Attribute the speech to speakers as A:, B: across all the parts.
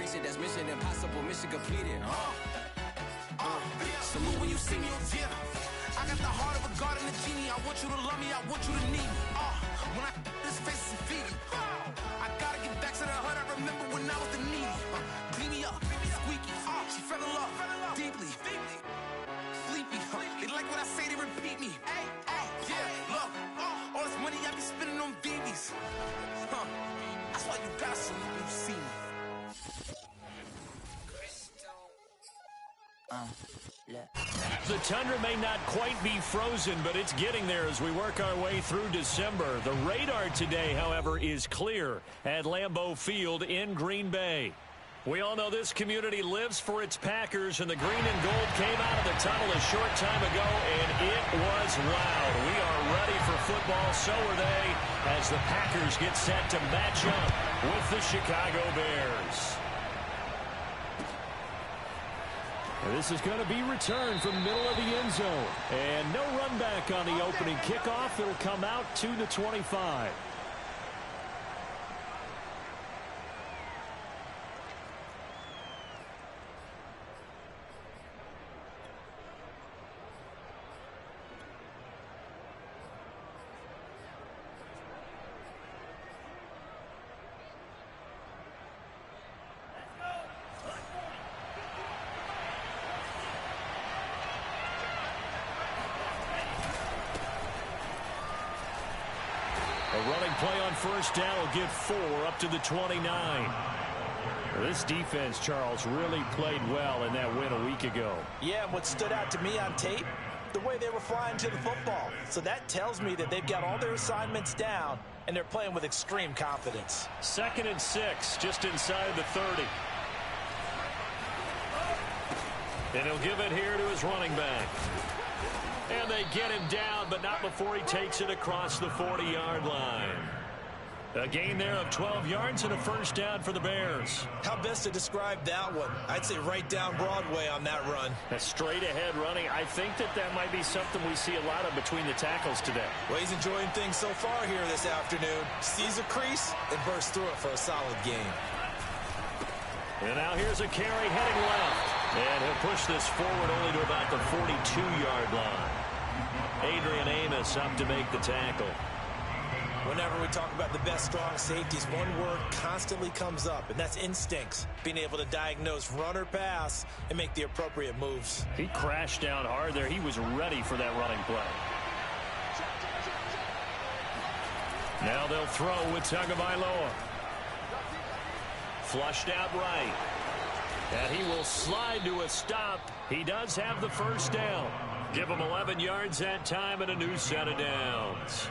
A: mission, that's mission impossible, mission completed. Salute when you see me, yeah. I got the heart of a god and a genie. I want you to love me, I want you to need me. When I this face is feeding. I gotta get back to the hood. I remember when I was the needy. Clean me up, squeaky. She fell in love deeply. Sleepy. They like what I say, they repeat me. Yeah, look, all this money I be spending on BBs. That's why you gotta salute when you see me.
B: The tundra may not quite be frozen, but it's getting there as we work our way through December. The radar today, however, is clear at Lambeau Field in Green Bay. We all know this community lives for its Packers, and the green and gold came out of the tunnel a short time ago, and it was loud. We are ready for football, so are they, as the Packers get set to match up with the Chicago Bears. This is going to be returned from the middle of the end zone. And no run back on the opening kickoff. It'll come out to the 25. A running play on first down will get 4 up to the 29. This defense, Charles, really played well in that win a week ago.
C: Yeah, and what stood out to me on tape, the way they were flying to the football. So that tells me that they've got all their assignments down, and they're playing with extreme confidence.
B: 2nd and 6, just inside the 30. And he'll give it here to his running back. And they get him down, but not before he takes it across the 40-yard line. A gain there of 12 yards and a first down for the Bears.
C: How best to describe that one? I'd say right down Broadway on that run.
B: A straight-ahead running. I think that might be something we see a lot of between the tackles today.
C: Well, he's enjoying things so far here this afternoon. Sees a crease and bursts through it for a solid gain.
B: And now here's a carry heading left. And he'll push this forward only to about the 42-yard line. Adrian Amos up to make the tackle.
C: Whenever we talk about the best strong safeties, one word constantly comes up, and that's instincts. Being able to diagnose run or pass and make the appropriate moves.
B: He crashed down hard there. He was ready for that running play. Now they'll throw with Tagovailoa. Flushed out right. And he will slide to a stop. He does have the first down. Give him 11 yards that time and a new set of downs.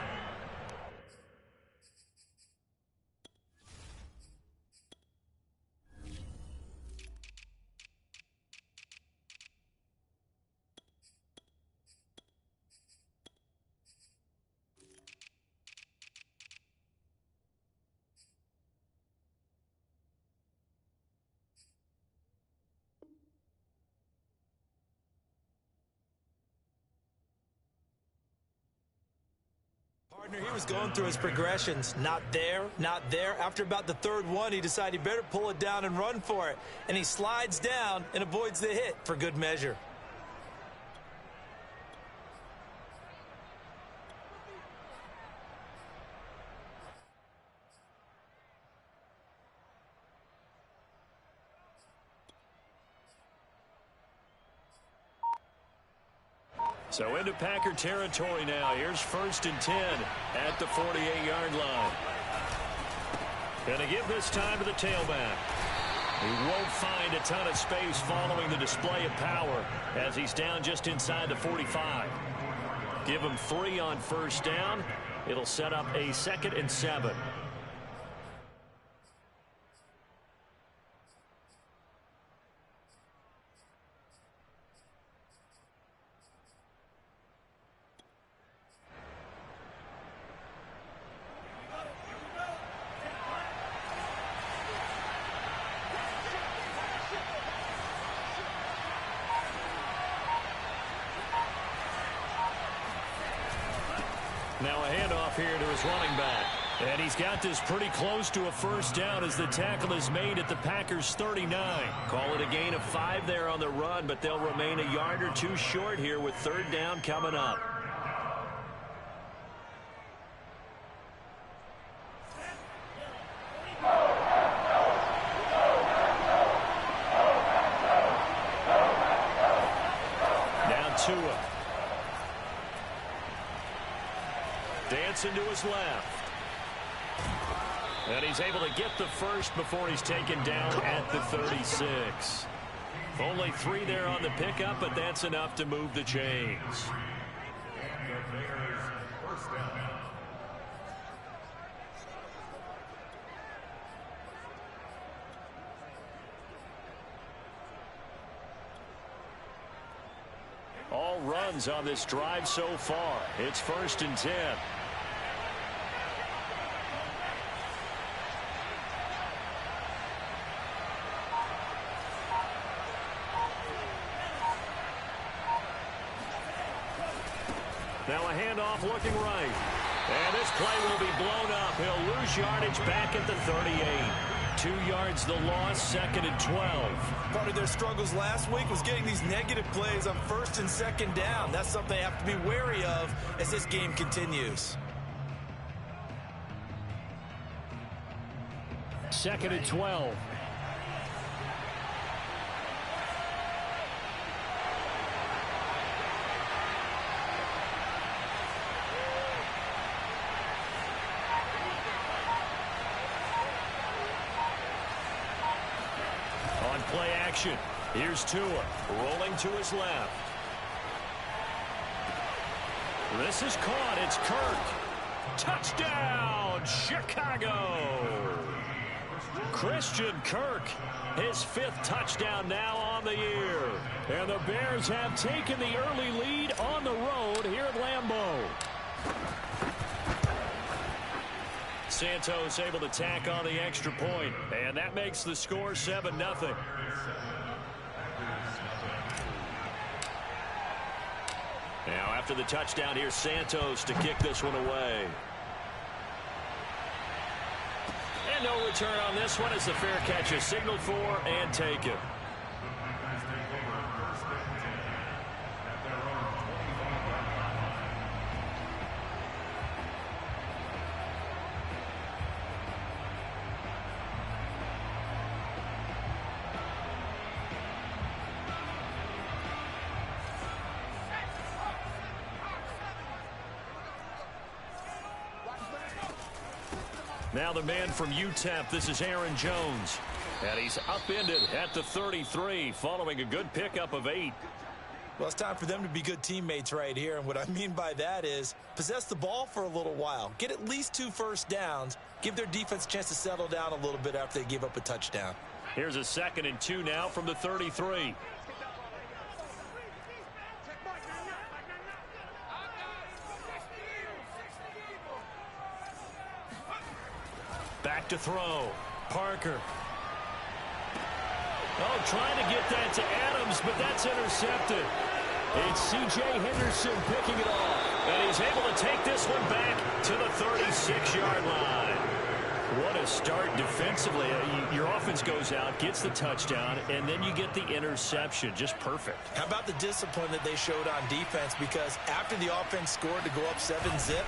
C: He was going through his progressions. Not there, not there. After about the third one, he decided he better pull it down and run for it. And he slides down and avoids the hit for good measure.
B: So into Packer territory now. Here's 1st and 10 at the 48-yard line. And to give this time to the tailback. He won't find a ton of space following the display of power as he's down just inside the 45. Give him 3 on first down. It'll set up a 2nd and 7. Now a handoff here to his running back. And he's got this pretty close to a first down as the tackle is made at the Packers' 39. Call it a gain of 5 there on the run, but they'll remain a yard or two short here with third down coming up. Now Tua. Dancing to his left. And he's able to get the first before he's taken down at the 36. Only 3 there on the pickup, but that's enough to move the chains. All runs on this drive so far. It's 1st and 10. Now a handoff looking right. And this play will be blown up. He'll lose yardage back at the 38. 2 yards the loss, 2nd and 12.
C: Part of their struggles last week was getting these negative plays on 1st and 2nd down. That's something they have to be wary of as this game continues.
B: 2nd and 12. Play action. Here's Tua rolling to his left. This is caught. It's Kirk. Touchdown, Chicago. Christian Kirk, his 5th touchdown now on the year. And the Bears have taken the early lead on the road here at Lambeau. Santos able to tack on the extra point, and that makes the score 7-0. Now after the touchdown, here's Santos to kick this one away. And no return on this one as the fair catch is signaled for and taken. Now the man from UTEP, this is Aaron Jones. And he's upended at the 33 following a good pickup of 8.
C: Well, it's time for them to be good teammates right here. And what I mean by that is possess the ball for a little while. Get at least 2 first downs. Give their defense a chance to settle down a little bit after they give up a touchdown.
B: Here's a 2nd and 2 now from the 33. Back to throw. Parker. Oh, trying to get that to Adams, but that's intercepted. It's C.J. Henderson picking it off. And he's able to take this one back to the 36-yard line. What a start defensively. Your offense goes out, gets the touchdown, and then you get the interception. Just perfect. How
C: about the discipline that they showed on defense? Because after the offense scored to go up 7-zip,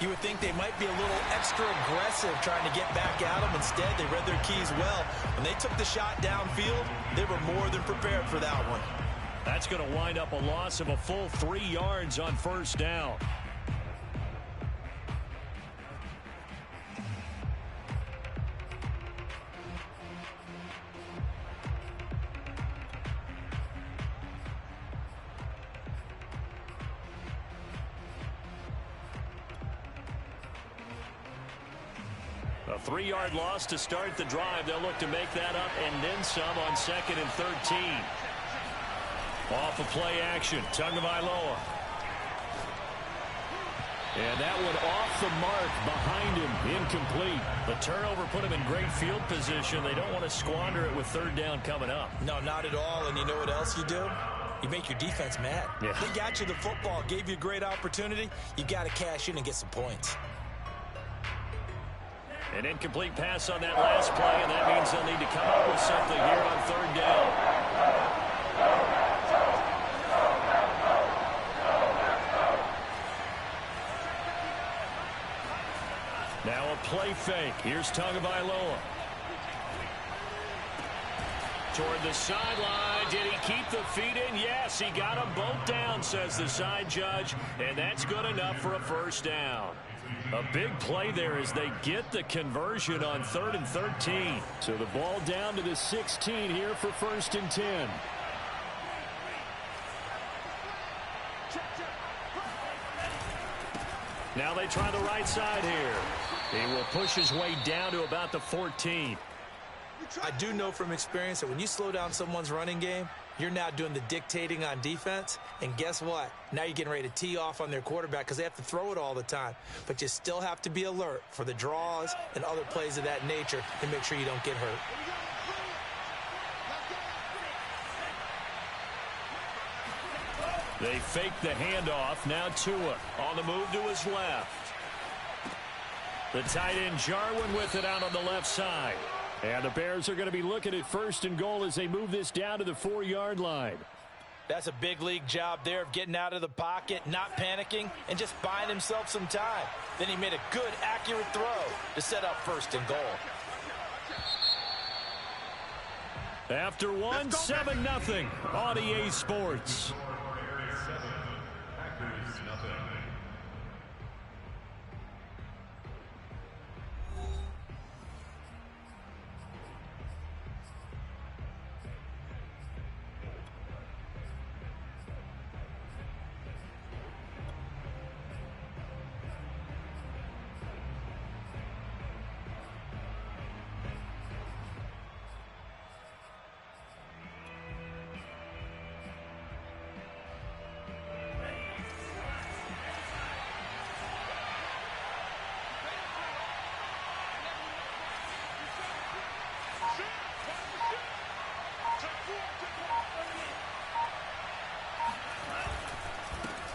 C: you would think they might be a little extra aggressive trying to get back at them. Instead, they read their keys well. When they took the shot downfield, they were more than prepared for that one.
B: That's going to wind up a loss of a full 3 yards on first down. A 3-yard loss to start the drive. They'll look to make that up and then some on 2nd and 13. Off of play action, Tagovailoa. And that one off the mark behind him, incomplete. The turnover put him in great field position. They don't want to squander it with 3rd down coming up.
C: No, not at all. And you know what else you do? You make your defense mad.
B: Yeah.
C: They got you the football, gave you a great opportunity. You got to cash in and get some points.
B: An incomplete pass on that last play, and that means they'll need to come up with something here on third down. Now a play fake. Here's Tagovailoa. Toward the sideline. Did he keep the feet in? Yes, he got them both down, says the side judge, and that's good enough for a first down. A big play there as they get the conversion on 3rd and 13. So the ball down to the 16 here for 1st and 10. Now they try the right side here. He will push his way down to about the 14.
C: I do know from experience that when you slow down someone's running game, you're now doing the dictating on defense. And guess what? Now you're getting ready to tee off on their quarterback because they have to throw it all the time. But you still have to be alert for the draws and other plays of that nature to make sure you don't get hurt.
B: They fake the handoff. Now Tua on the move to his left. The tight end Jarwin with it out on the left side. And the Bears are going to be looking at 1st and goal as they move this down to the 4-yard line.
C: That's a big league job there of getting out of the pocket, not panicking, and just buying himself some time. Then he made a good, accurate throw to set up 1st and goal.
B: After one, 7-0 on EA Sports.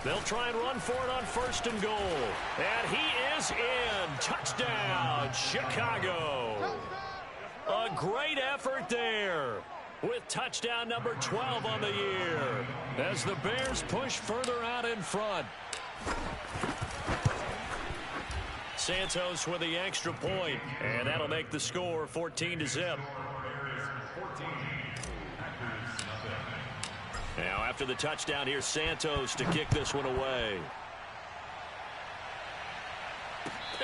B: They'll try and run for it on 1st and goal. And he is in. Touchdown, Chicago. A great effort there with touchdown number 12 on the year as the Bears push further out in front. Santos with the extra point, and that'll make the score 14-0. Now after the touchdown, here's Santos to kick this one away.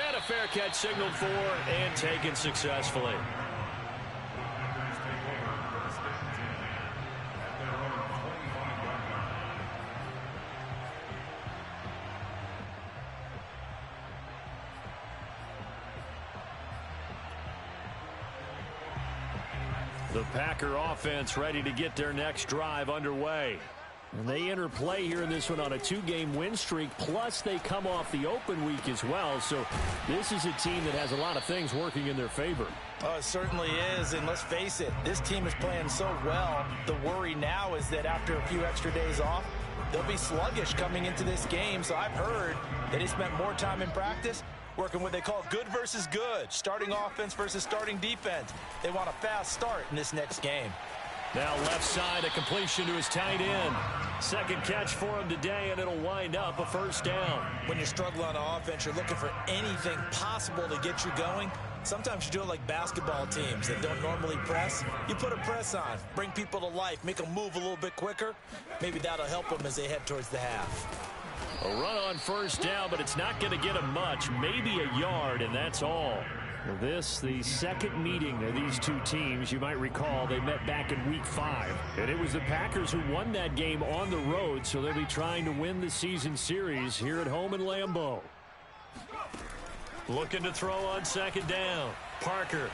B: And a fair catch signaled for and taken successfully. The Packer offense ready to get their next drive underway. And they enter play here in this one on a 2-game win streak, plus they come off the open week as well. So this is a team that has a lot of things working in their favor.
C: Oh, it certainly is, and let's face it, this team is playing so well. The worry now is that after a few extra days off, they'll be sluggish coming into this game. So I've heard that he spent more time in practice working what they call good versus good, starting offense versus starting defense. They want a fast start in this next game.
B: Now left side, a completion to his tight end. Second catch for him today, and it'll wind up a first down.
C: When you're struggling on offense, you're looking for anything possible to get you going. Sometimes you do it like basketball teams that don't normally press. You put a press on, bring people to life, make them move a little bit quicker. Maybe that'll help them as they head towards the half.
B: A run on first down, but it's not going to get him much, maybe a yard, and that's all. This, the second meeting of these two teams. You might recall they met back in Week 5. And it was the Packers who won that game on the road, so they'll be trying to win the season series here at home in Lambeau. Looking to throw on second down. Parker.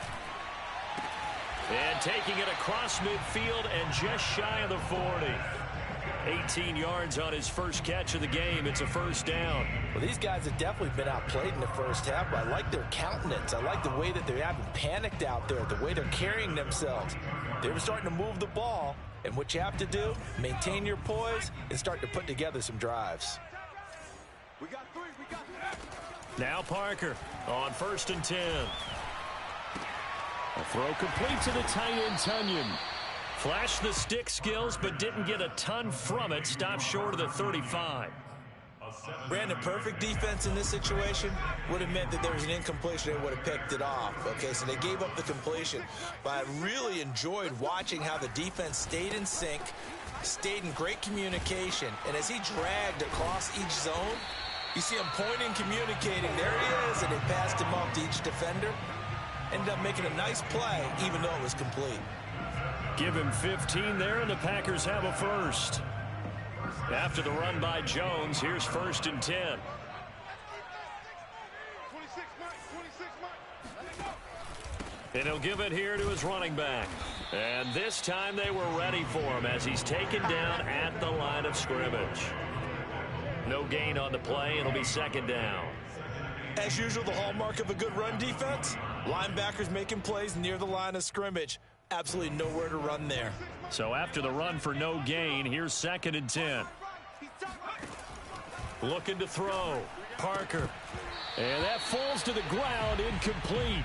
B: And taking it across midfield and just shy of the 40. 18 yards on his first catch of the game. It's a first down.
C: Well, these guys have definitely been outplayed in the first half, but I like their countenance. I like the way that they haven't panicked out there, the way they're carrying themselves. They were starting to move the ball, and what you have to do, maintain your poise and start to put together some drives.
B: Now Parker on 1st and 10. A throw complete to the tight end, Tonyan. Flashed the stick skills, but didn't get a ton from it. Stopped short of the 35.
C: Brandon, perfect defense in this situation would have meant that there was an incompletion. They would have picked it off. Okay, so they gave up the completion. But I really enjoyed watching how the defense stayed in sync, stayed in great communication. And as he dragged across each zone, you see him pointing, communicating. There he is, and they passed him off to each defender. Ended up making a nice play, even though it was complete.
B: Give him 15 there, and the Packers have a first. After the run by Jones, here's 1st and 10. And he'll give it here to his running back. And this time they were ready for him as he's taken down at the line of scrimmage. No gain on the play. It'll be 2nd down.
C: As usual, the hallmark of a good run defense, linebackers making plays near the line of scrimmage. Absolutely nowhere to run there.
B: So after the run for no gain, here's 2nd and 10. Looking to throw. Parker. And that falls to the ground, incomplete.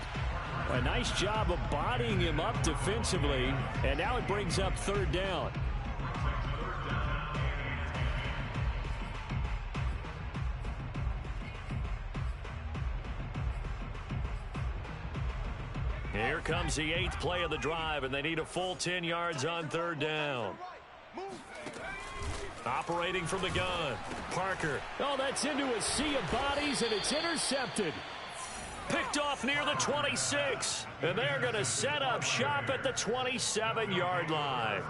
B: A nice job of bodying him up defensively. And now it brings up 3rd down. Here comes the 8th play of the drive, and they need a full 10 yards on 3rd down. Operating from the gun. Parker. Oh, that's into a sea of bodies, and it's intercepted. Picked off near the 26. And they're going to set up shop at the 27-yard line.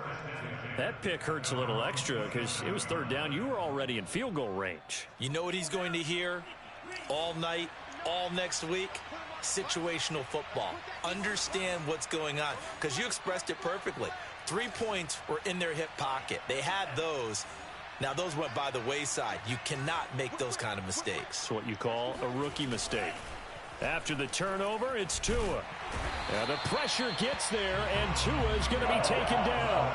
B: That pick hurts a little extra because it was 3rd down. You were already in field goal range.
C: You know what he's going to hear all night, all next week? Situational football. Understand what's going on, because you expressed it perfectly. 3 points were in their hip pocket. They had those. Now those went by the wayside. You cannot make those kind of mistakes.
B: It's what you call a rookie mistake. After the turnover, it's Tua. The pressure gets there, and Tua is going to be taken down.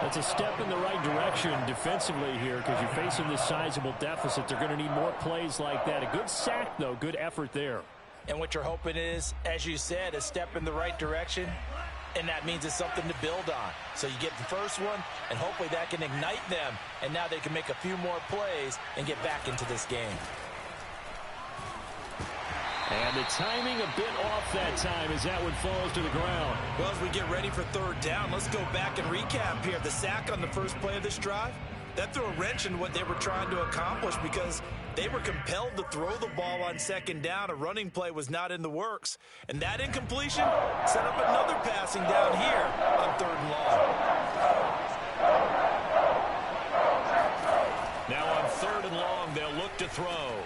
B: That's a step in the right direction defensively here, because you're facing this sizable deficit. They're going to need more plays like that. A good sack, though. Good effort there.
C: And what you're hoping is, as you said, a step in the right direction, and that means it's something to build on. So you get the first one, and hopefully that can ignite them, and now they can make a few more plays and get back into this game.
B: And the timing a bit off that time as that one falls to the ground.
C: Well, as we get ready for 3rd down, let's go back and recap here. The sack on the first play of this drive, that threw a wrench in what they were trying to accomplish, because they were compelled to throw the ball on 2nd down. A running play was not in the works. And that incompletion set up another passing down here on 3rd and long.
B: Now on 3rd and long, they'll look to throw.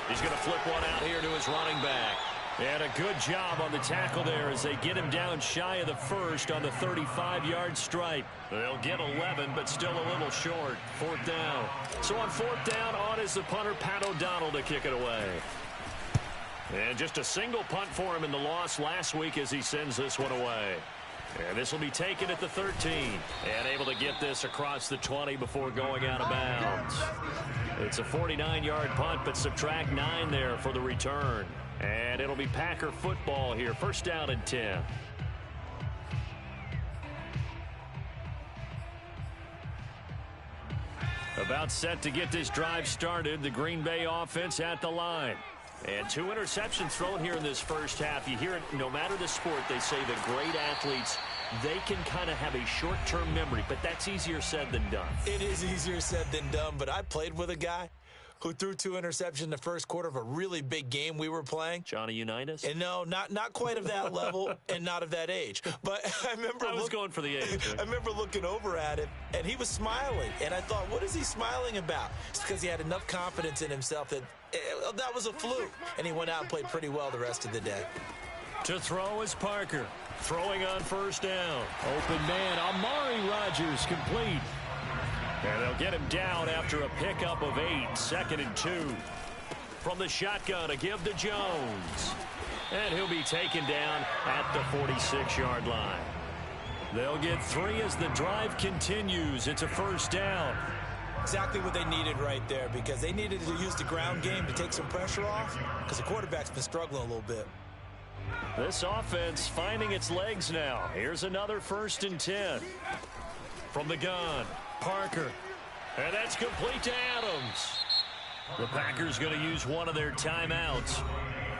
B: He's going to flip one out here to his running back. And a good job on the tackle there as they get him down shy of the first on the 35-yard stripe. They'll get 11, but still a little short. 4th down. So on 4th down, on is the punter, Pat O'Donnell, to kick it away. And just a single punt for him in the loss last week as he sends this one away. And this will be taken at the 13. And able to get this across the 20 before going out of bounds. It's a 49-yard punt, but subtract 9 there for the return. And it'll be Packer football here. 1st down and 10. About set to get this drive started. The Green Bay offense at the line. And 2 interceptions thrown here in this first half. You hear it, no matter the sport, they say the great athletes, they can kind of have a short-term memory, but that's easier said than done.
C: It is easier said than done, but I played with a guy who threw 2 interceptions in the first quarter of a really big game we were playing.
B: Johnny Unitas?
C: And no, not quite of that level and not of that age. But I remember
B: I was going for the age.
C: I remember looking over at him, and he was smiling. And I thought, what is he smiling about? It's because he had enough confidence in himself that that was a fluke. And he went out and played pretty well the rest of the day.
B: To throw is Parker. Throwing on 1st down. Open man, Amari Rodgers complete. And they'll get him down after a pickup of 8. 2nd and 2. From the shotgun, a give to Jones. And he'll be taken down at the 46-yard line. They'll get 3 as the drive continues. It's a 1st down.
C: Exactly what they needed right there, because they needed to use the ground game to take some pressure off, because the quarterback's been struggling a little bit.
B: This offense finding its legs now. Here's another 1st and 10. From the gun, Parker. And that's complete to Adams. The Packers going to use one of their timeouts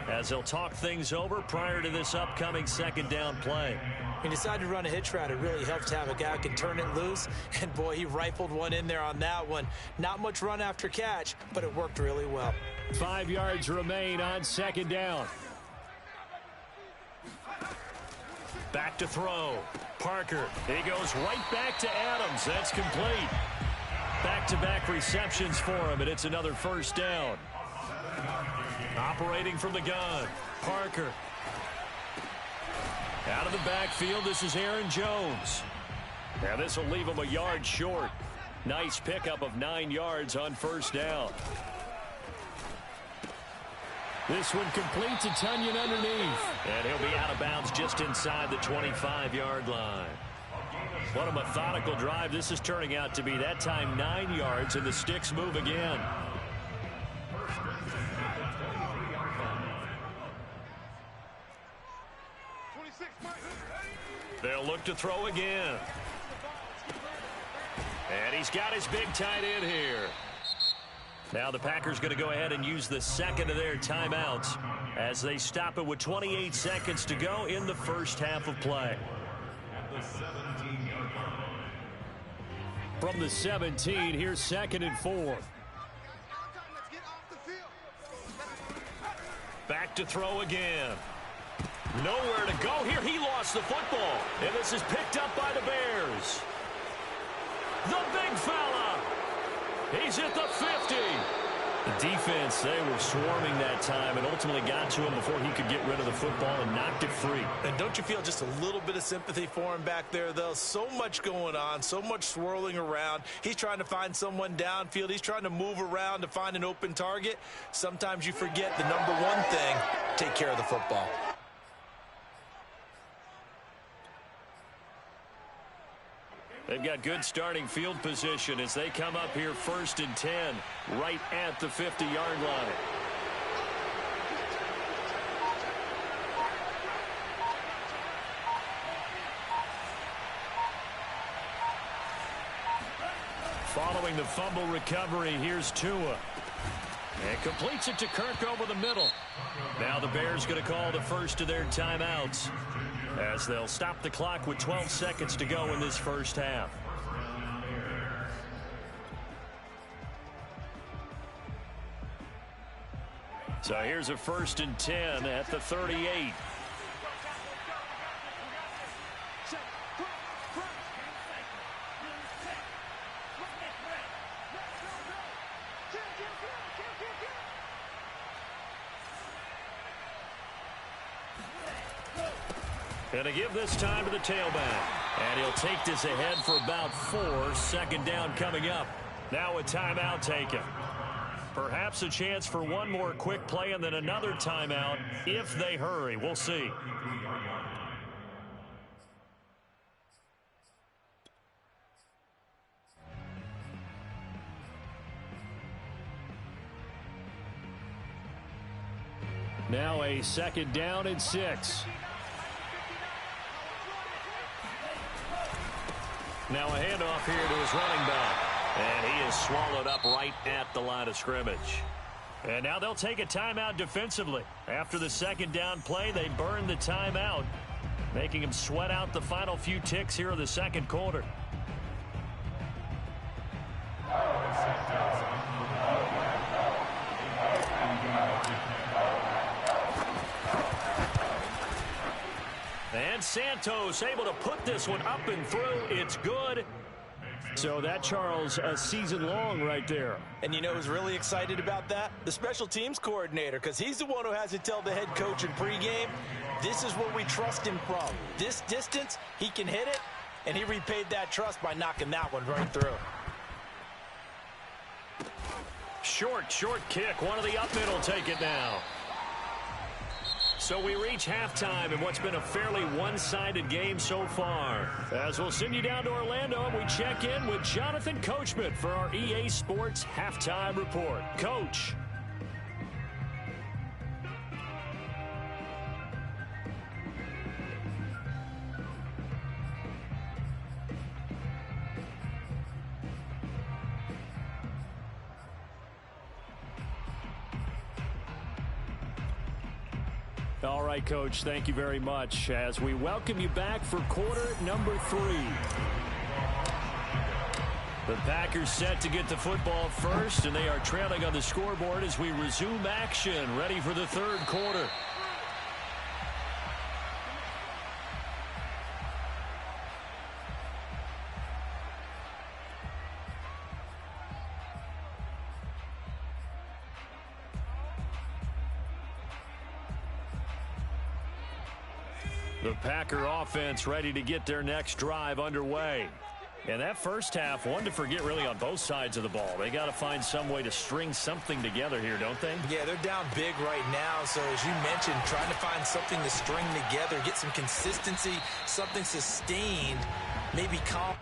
B: as they'll talk things over prior to this upcoming 2nd down play.
C: He decided to run a hitch route. It really helps to have a guy who can turn it loose. And, boy, he rifled one in there on that one. Not much run after catch, but it worked really well.
B: 5 yards remain on 2nd down. Back to throw. Parker. He goes right back to Adams. That's complete. Back-to-back receptions for him, and it's another 1st down. Operating from the gun. Parker. Out of the backfield, this is Aaron Jones. Now this will leave him a yard short. Nice pickup of 9 yards on 1st down. This one complete to Tonyan underneath. And he'll be out of bounds just inside the 25-yard line. What a methodical drive this is turning out to be. That time 9 yards, and the sticks move again. They'll look to throw again. And he's got his big tight end here. Now the Packers going to go ahead and use the 2nd of their timeouts as they stop it with 28 seconds to go in the 1st half of play. From the 17, here's 2nd and 4. Back to throw again. Nowhere to go here. He lost the football. And this is picked up by the Bears. The big fella. He's at the 50. The defense, they were swarming that time and ultimately got to him before he could get rid of the football and knocked it free.
C: And don't you feel just a little bit of sympathy for him back there, though? So much going on, so much swirling around. He's trying to find someone downfield. He's trying to move around to find an open target. Sometimes you forget the number one thing, take care of the football.
B: They've got good starting field position as they come up here 1st and 10, right at the 50-yard line. Following the fumble recovery, here's Tua. And completes it to Kirk over the middle. Now the Bears going to call the 1st of their timeouts as they'll stop the clock with 12 seconds to go in this 1st half. So here's a 1st and 10 at the 38. And to give this time to the tailback. And he'll take this ahead for about 4. 2nd down coming up. Now a timeout taken. Perhaps a chance for one more quick play and then another timeout if they hurry. We'll see. Now a 2nd down and 6. Now a handoff here to his running back. And he is swallowed up right at the line of scrimmage. And now they'll take a timeout defensively. After the 2nd down play, they burn the timeout, making him sweat out the final few ticks here in the 2nd quarter. And Santos able to put this one up and through. It's good. So that, Charles, a season long right there.
C: And you know who's really excited about that? The special teams coordinator, because he's the one who has to tell the head coach in pregame, this is what we trust him from. This distance, he can hit it, and he repaid that trust by knocking that one right through.
B: Short kick. One of the up mid will take it now. So we reach halftime in what's been a fairly one-sided game so far. As we'll send you down to Orlando, and we check in with Jonathan Coachman for our EA Sports Halftime Report. Coach. All right, Coach, thank you very much as we welcome you back for quarter number 3. The Packers set to get the football first, and they are trailing on the scoreboard as we resume action, ready for the third quarter. The Packer offense ready to get their next drive underway. And that first half, one to forget really on both sides of the ball. They got to find some way to string something together here, don't they?
C: Yeah, they're down big right now. So as you mentioned, trying to find something to string together, get some consistency, something sustained, maybe calm.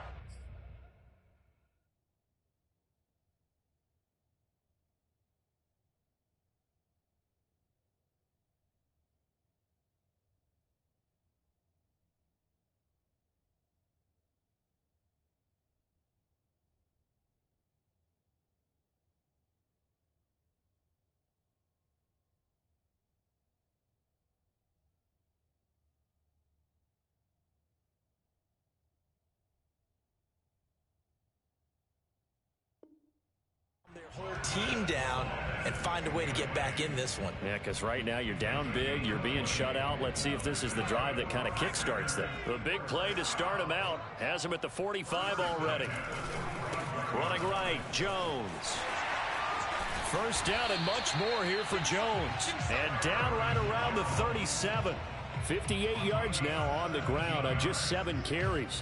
C: Their whole team down and find a way to get back in this one.
B: Yeah, because right now you're down big, you're being shut out. Let's see if this is the drive that kind of kickstarts them. The big play to start him out has him at the 45 already. Running right, Jones. First down and much more here for Jones. And down right around the 37. 58 yards now on the ground on just 7 carries.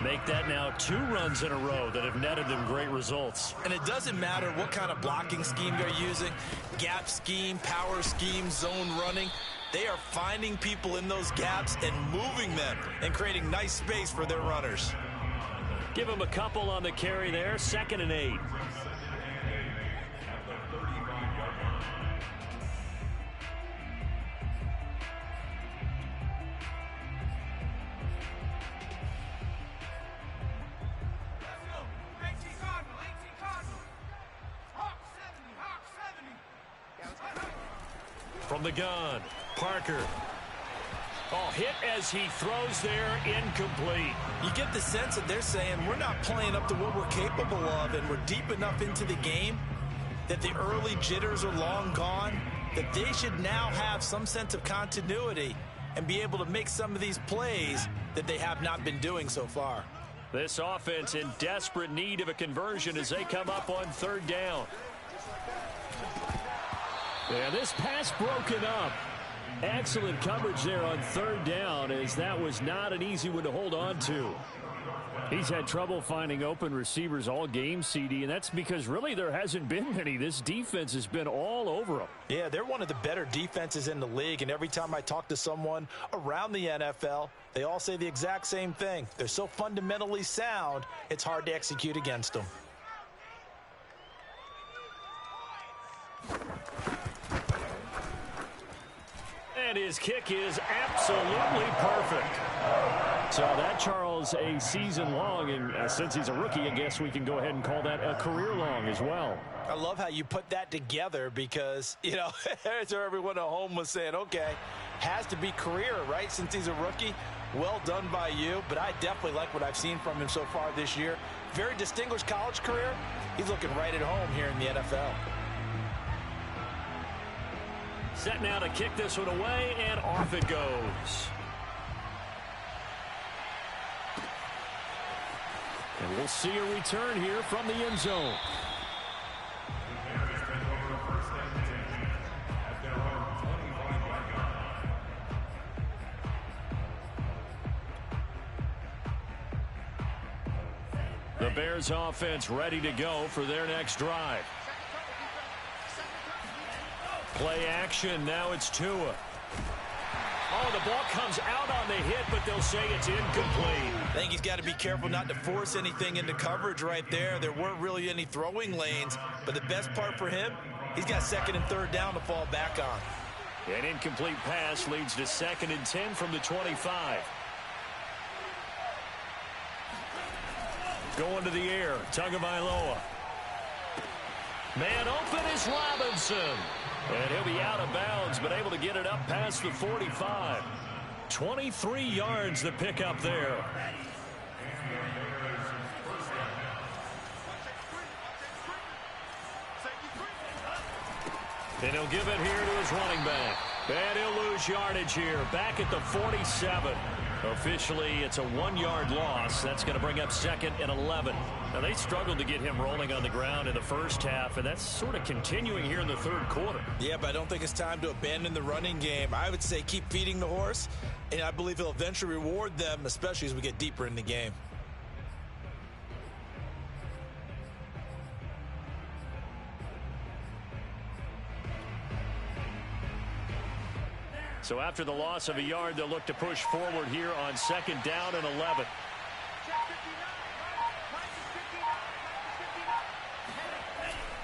B: Make that now 2 runs in a row that have netted them great results.
C: And it doesn't matter what kind of blocking scheme they're using, gap scheme, power scheme, zone running. They are finding people in those gaps and moving them and creating nice space for their runners.
B: Give them a couple on the carry there, 2nd and 8. From the gun, Parker. Oh, hit as he throws there, incomplete.
C: You get the sense that they're saying we're not playing up to what we're capable of, and we're deep enough into the game that the early jitters are long gone, that they should now have some sense of continuity and be able to make some of these plays that they have not been doing so far.
B: This offense in desperate need of a conversion as they come up on 3rd down. Yeah, this pass broken up. Excellent coverage there on 3rd down, as that was not an easy one to hold on to. He's had trouble finding open receivers all game, CD, and that's because really there hasn't been many. This defense has been all over them.
C: Yeah, they're one of the better defenses in the league, and every time I talk to someone around the NFL, they all say the exact same thing. They're so fundamentally sound, it's hard to execute against them.
B: And his kick is absolutely perfect. So that, Charles, a season long, and since he's a rookie, I guess we can go ahead and call that a career long as well.
C: I love how you put that together because, you know, so everyone at home was saying, okay, has to be career, right, since he's a rookie. Well done by you, but I definitely like what I've seen from him so far this year. Very distinguished college career. He's looking right at home here in the NFL.
B: Set now to kick this one away, and off it goes. And we'll see a return here from the end zone. The Bears offense ready to go for their next drive. Play action, now it's Tua. Oh, the ball comes out on the hit, but they'll say it's incomplete.
C: I think he's got to be careful not to force anything into coverage right there. There weren't really any throwing lanes, but the best part for him, he's got 2nd and 3rd down to fall back on.
B: An incomplete pass leads to 2nd and 10 from the 25. Going to the air, Tagovailoa. Man open is Robinson. And he'll be out of bounds, but able to get it up past the 45. 23 yards the pick up there. And he'll give it here to his running back. And he'll lose yardage here. Back at the 47. Officially, it's a 1-yard loss. That's going to bring up 2nd and 11. Now, they struggled to get him rolling on the ground in the first half, and that's sort of continuing here in the third quarter.
C: Yeah, but I don't think it's time to abandon the running game. I would say keep feeding the horse, and I believe he'll eventually reward them, especially as we get deeper in the game.
B: So after the loss of a yard, they'll look to push forward here on 2nd down and 11.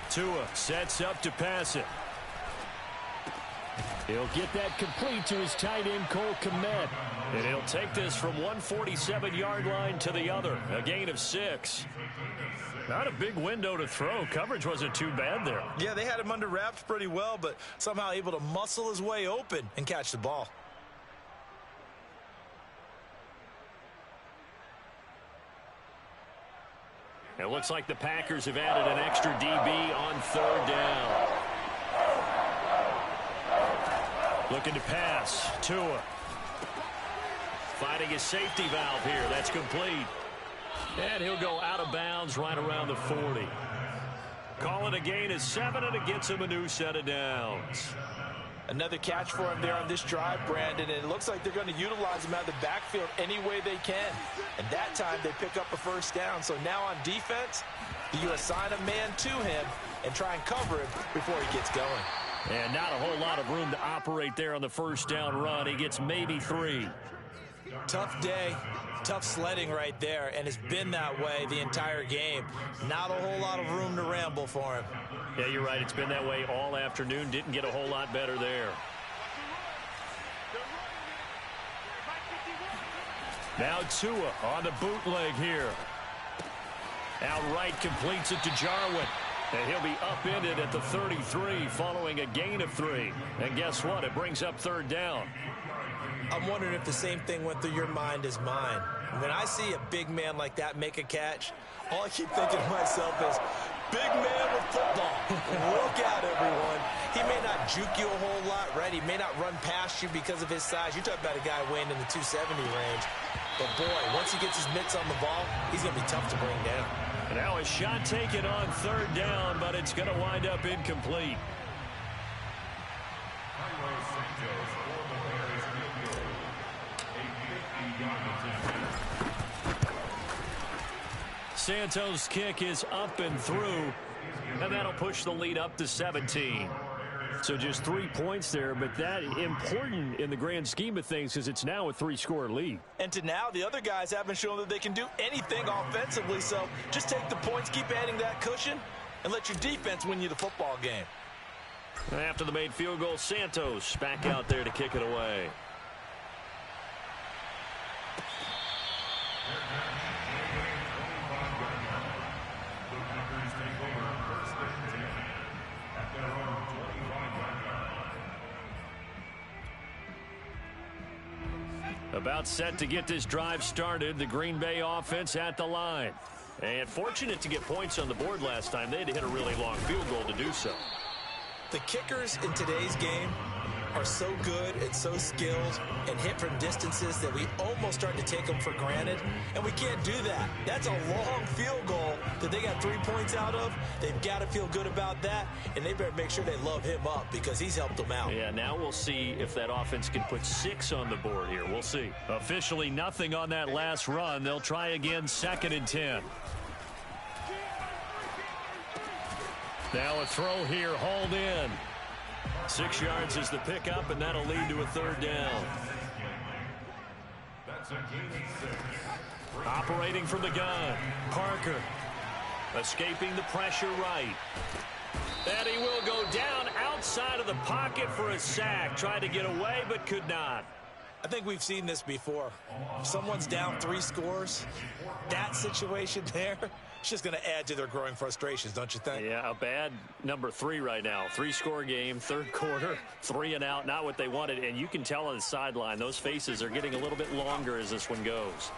B: Tua sets up to pass it. He'll get that complete to his tight end, Cole Kmet. And he'll take this from 147-yard line to the other. A gain of 6. Not a big window to throw. Coverage wasn't too bad there.
C: Yeah, they had him under wraps pretty well, but somehow able to muscle his way open and catch the ball.
B: It looks like the Packers have added an extra DB on 3rd down. Looking to pass. Tua. Finding his safety valve here. That's complete. And he'll go out of bounds right around the 40. Call it a gain of 7, and it gets him a new set of downs.
C: Another catch for him there on this drive, Brandon, and it looks like they're going to utilize him out of the backfield any way they can. And that time they pick up a 1st down. So now on defense, you assign a man to him and try and cover him before he gets going.
B: And not a whole lot of room to operate there on the 1st down run. He gets maybe 3.
C: Tough day, tough sledding right there, and it's been that way the entire game. Not a whole lot of room to ramble for him.
B: Yeah, you're right. It's been that way all afternoon. Didn't get a whole lot better there. Now Tua on the bootleg here. Outright completes it to Jarwin. And he'll be upended at the 33 following a gain of 3. And guess what? It brings up 3rd down.
C: I'm wondering if the same thing went through your mind as mine. When I see a big man like that make a catch, all I keep thinking to myself is, big man with football. Look out, everyone. He may not juke you a whole lot, right? He may not run past you because of his size. You're talking about a guy weighing in the 270 range. But, boy, once he gets his mitts on the ball, he's going to be tough to bring down.
B: Now a shot taken on 3rd down, but it's going to wind up incomplete. Santos' kick is up and through, and that'll push the lead up to 17. So just 3 points there, but that important in the grand scheme of things because it's now a 3-score lead.
C: And to now, the other guys haven't shown that they can do anything offensively, so just take the points, keep adding that cushion, and let your defense win you the football game.
B: After the made field goal, Santos back out there to kick it away. About set to get this drive started. The Green Bay offense at the line. And fortunate to get points on the board last time. They had to hit a really long field goal to do so.
C: The kickers in today's game are so good and so skilled and hit from distances that we almost start to take them for granted, and we can't do that. That's a long field goal that they got 3 points out of. They've got to feel good about that, and they better make sure they love him up because he's helped them out.
B: Yeah, now we'll see if that offense can put 6 on the board here. We'll see. Officially nothing on that last run. They'll try again, 2nd and 10. Now a throw here, hauled in. 6 yards is the pickup, and that'll lead to a 3rd down. Operating from the gun, Parker. Escaping the pressure right. And he will go down outside of the pocket for a sack. Tried to get away, but could not.
C: I think we've seen this before. If someone's down 3 scores, that situation there, it's just going to add to their growing frustrations, don't you think?
B: Yeah, a bad number 3 right now. 3-score game, third quarter, 3 and out, not what they wanted. And you can tell on the sideline, those faces are getting a little bit longer as this one goes.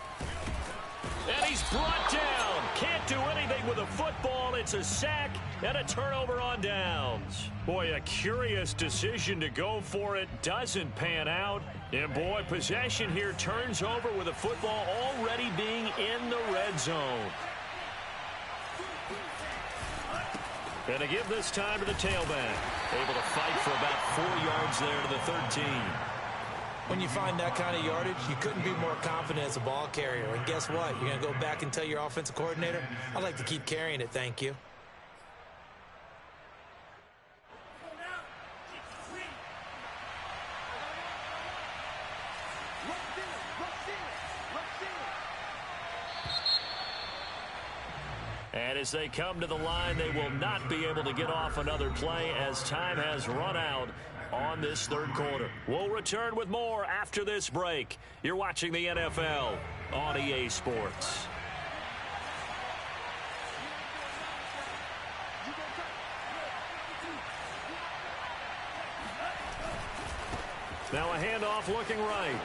B: And he's brought down. Can't do anything with a football. It's a sack and a turnover on downs. Boy, a curious decision to go for it. Doesn't pan out. And boy, possession here turns over with a football already being in the red zone. And to give this time to the tailback. Able to fight for about 4 yards there to the 13.
C: When you find that kind of yardage, you couldn't be more confident as a ball carrier. And guess what? You're going to go back and tell your offensive coordinator, I'd like to keep carrying it, thank you.
B: And as they come to the line, they will not be able to get off another play as time has run out on this third quarter. We'll return with more after this break. You're watching the NFL on EA Sports. Now a handoff looking right.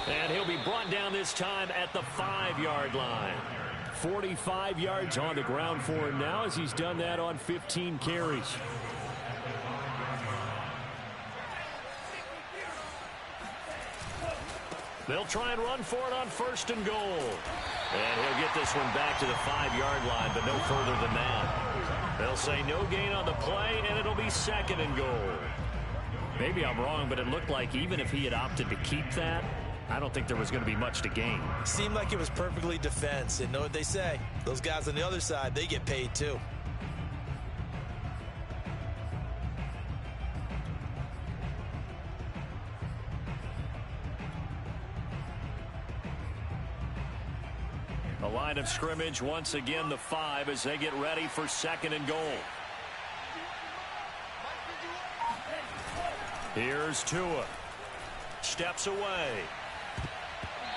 B: And he'll be brought down this time at the 5-yard line. 45 yards on the ground for him now as he's done that on 15 carries. They'll try and run for it on 1st and goal. And he'll get this one back to the 5-yard line, but no further than that. They'll say no gain on the play, and it'll be 2nd and goal. Maybe I'm wrong, but it looked like even if he had opted to keep that, I don't think there was going to be much to gain.
C: Seemed like it was perfectly defense. And know what they say? Those guys on the other side, they get paid too.
B: The line of scrimmage, once again, the 5 as they get ready for 2nd and goal. Here's Tua. Steps away.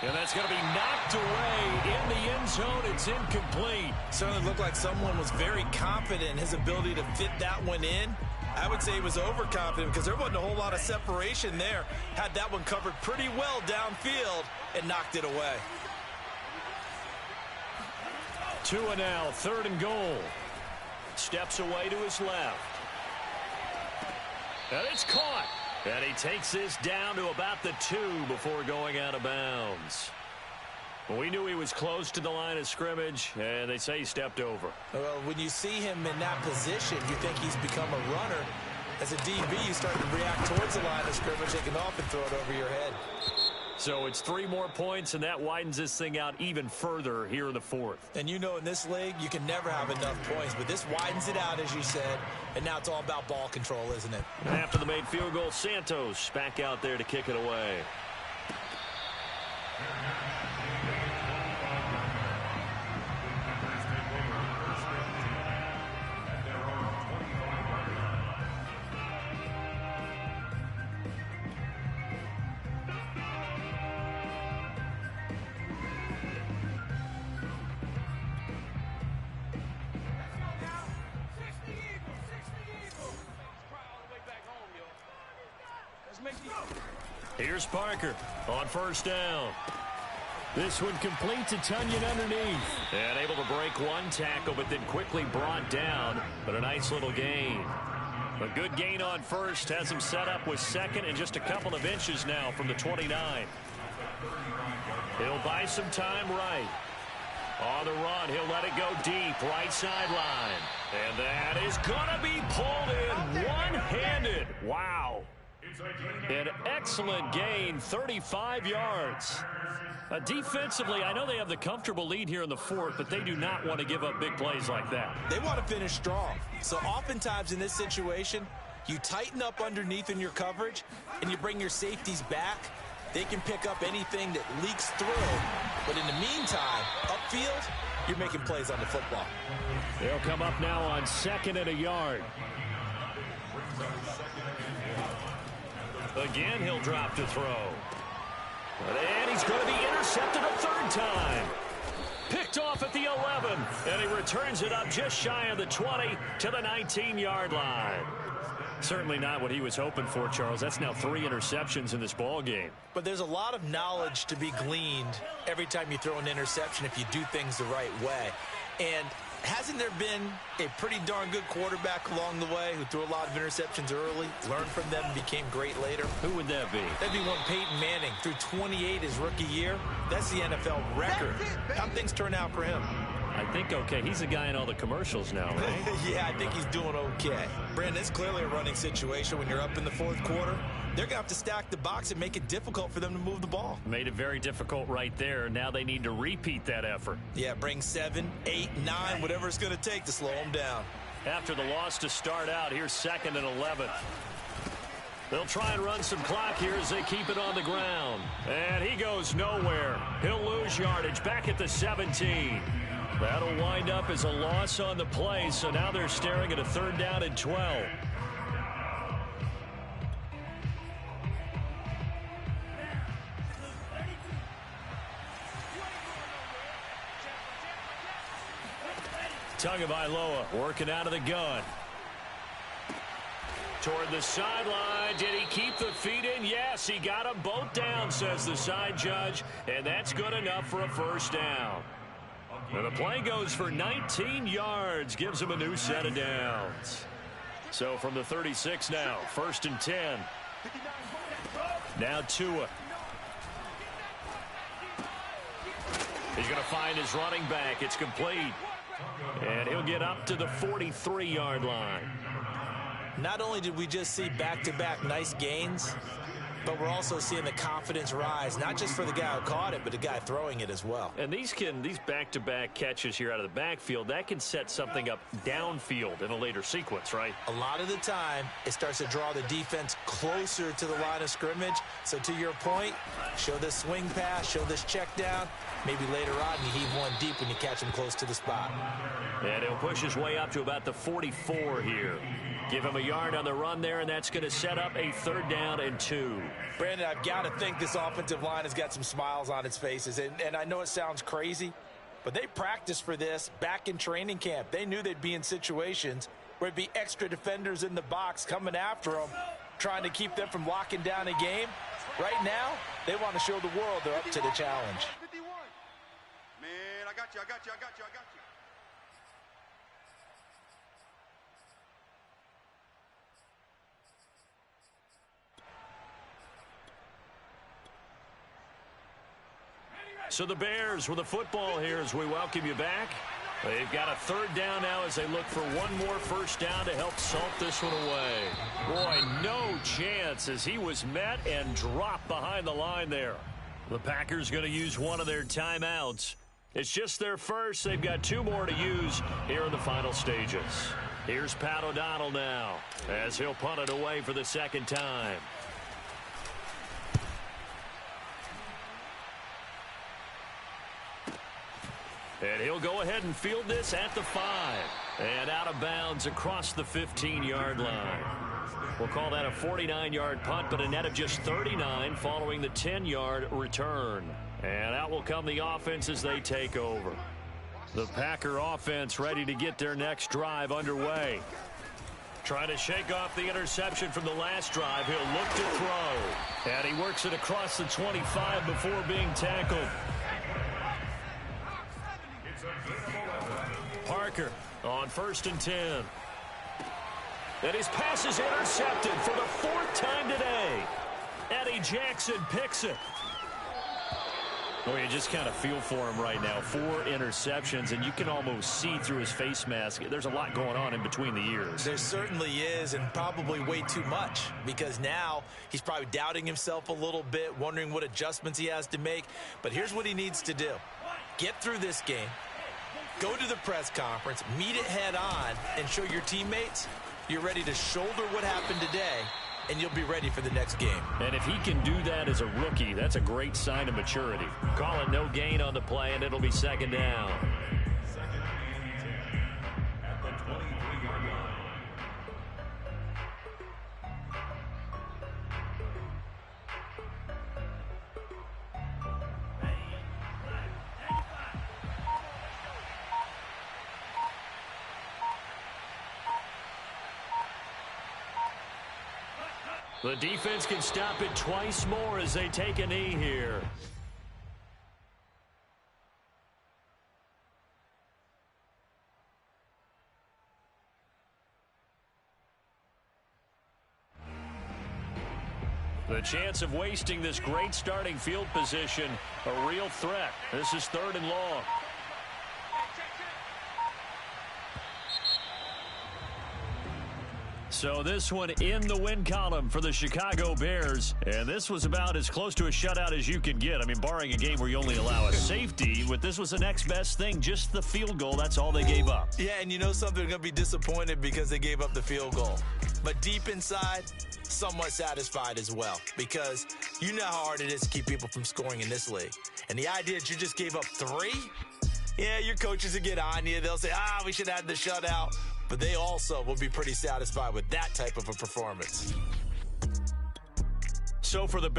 B: And that's going to be knocked away in the end zone. It's incomplete.
C: Certainly looked like someone was very confident in his ability to fit that one in. I would say he was overconfident because there wasn't a whole lot of separation there. Had that one covered pretty well downfield and knocked it away.
B: Tua now, 3rd and goal. Steps away to his left. And it's caught. And he takes this down to about the 2 before going out of bounds. We knew he was close to the line of scrimmage, and they say he stepped over.
C: Well, when you see him in that position, you think he's become a runner. As a DB, you start to react towards the line of scrimmage. They can often throw it over your head.
B: So it's 3 more points, and that widens this thing out even further here in the 4th.
C: And you know in this league, you can never have enough points. But this widens it out, as you said. And now it's all about ball control, isn't it?
B: And after the made field goal, Santos back out there to kick it away. Here's Parker on 1st down. This one complete to Tunyon underneath. And able to break one tackle, but then quickly brought down. But a nice little gain. A good gain on 1st. Has him set up with 2nd and just a couple of inches now from the 29. He'll buy some time right. On the run, he'll let it go deep. Right sideline. And that is going to be pulled in one-handed. Wow. An excellent gain, 35 yards. Defensively, I know they have the comfortable lead here in the 4th, but they do not want to give up big plays like that.
C: They want to finish strong. So oftentimes in this situation, you tighten up underneath in your coverage, and you bring your safeties back. They can pick up anything that leaks through. But in the meantime, upfield, you're making plays on the football.
B: They'll come up now on 2nd and a yard. Again, he'll drop to throw. And he's going to be intercepted a third time. Picked off at the 11, and he returns it up just shy of the 20 to the 19-yard line. Certainly not what he was hoping for, Charles. That's now 3 interceptions in this ball game.
C: But there's a lot of knowledge to be gleaned every time you throw an interception if you do things the right way. And hasn't there been a pretty darn good quarterback along the way who threw a lot of interceptions early, learned from them, and became great later?
B: Who would that be?
C: That'd be one Peyton Manning. Threw 28 his rookie year. That's the NFL record. How things turn out for him?
B: I think okay. He's the guy in all the commercials now, right?
C: Yeah, I think he's doing okay. Brandon, it's clearly a running situation when you're up in the fourth quarter. They're going to have to stack the box and make it difficult for them to move the ball.
B: Made it very difficult right there. Now they need to repeat that effort.
C: Yeah, bring 7, 8, 9, whatever it's going to take to slow them down.
B: After the loss to start out, here's 2nd and 11. They'll try and run some clock here as they keep it on the ground. And he goes nowhere. He'll lose yardage back at the 17. That'll wind up as a loss on the play, so now they're staring at a 3rd down and 12. Tagovailoa working out of the gun. Toward the sideline. Did he keep the feet in? Yes, he got them both down, says the side judge, and that's good enough for a 1st down. And the play goes for 19 yards, gives him a new set of downs. So from the 36 now, 1st and 10. Now Tua. He's going to find his running back. It's complete. And he'll get up to the 43-yard line.
C: Not only did we just see back-to-back nice gains, but we're also seeing the confidence rise, not just for the guy who caught it, but the guy throwing it as well.
B: And these back-to-back catches here out of the backfield, that can set something up downfield in a later sequence, right?
C: A lot of the time, it starts to draw the defense closer to the line of scrimmage. So to your point, show this swing pass, show this check down. Maybe later on you heave one deep when you catch him close to the spot.
B: And he'll push his way up to about the 44 here. Give him a yard on the run there, and that's going to set up a 3rd down and 2.
C: Brandon, I've got to think this offensive line has got some smiles on its faces. And I know it sounds crazy, but they practiced for this back in training camp. They knew they'd be in situations where it'd be extra defenders in the box coming after them, trying to keep them from locking down a game. Right now, they want to show the world they're up to the challenge.
D: Man, I got you.
B: So the Bears with the football here as we welcome you back. They've got a 3rd down now as they look for one more 1st down to help salt this one away. Boy, no chance as he was met and dropped behind the line there. The Packers going to use one of their timeouts. It's just their first. They've got 2 more to use here in the final stages. Here's Pat O'Donnell now as he'll punt it away for the 2nd time. And he'll go ahead and field this at the 5. And out of bounds across the 15-yard line. We'll call that a 49-yard punt, but a net of just 39 following the 10-yard return. And out will come the offense as they take over. The Packer offense ready to get their next drive underway. Trying to shake off the interception from the last drive. He'll look to throw. And he works it across the 25 before being tackled. Parker on 1st and 10. And his pass is intercepted for the 4th time today. Eddie Jackson picks it. Well, you just kind of feel for him right now. 4 interceptions, and you can almost see through his face mask. There's a lot going on in between the ears.
C: There certainly is, and probably way too much, because now he's probably doubting himself a little bit, wondering what adjustments he has to make. But here's what he needs to do. Get through this game. Go to the press conference, meet it head on, and show your teammates you're ready to shoulder what happened today, and you'll be ready for the next game.
B: And if he can do that as a rookie, that's a great sign of maturity. Call it no gain on the play, and it'll be 2nd down. The defense can stop it twice more as they take a knee here. The chance of wasting this great starting field position, a real threat. This is 3rd and long. So this one in the win column for the Chicago Bears. And this was about as close to a shutout as you can get. I mean, barring a game where you only allow a safety, but this was the next best thing, just the field goal. That's all they gave up.
C: Yeah, and you know something, they're going to be disappointed because they gave up the field goal. But deep inside, somewhat satisfied as well, because you know how hard it is to keep people from scoring in this league. And the idea that you just gave up 3, yeah, your coaches will get on you. They'll say, we should have had the shutout. But they also will be pretty satisfied with that type of a performance.
B: So for the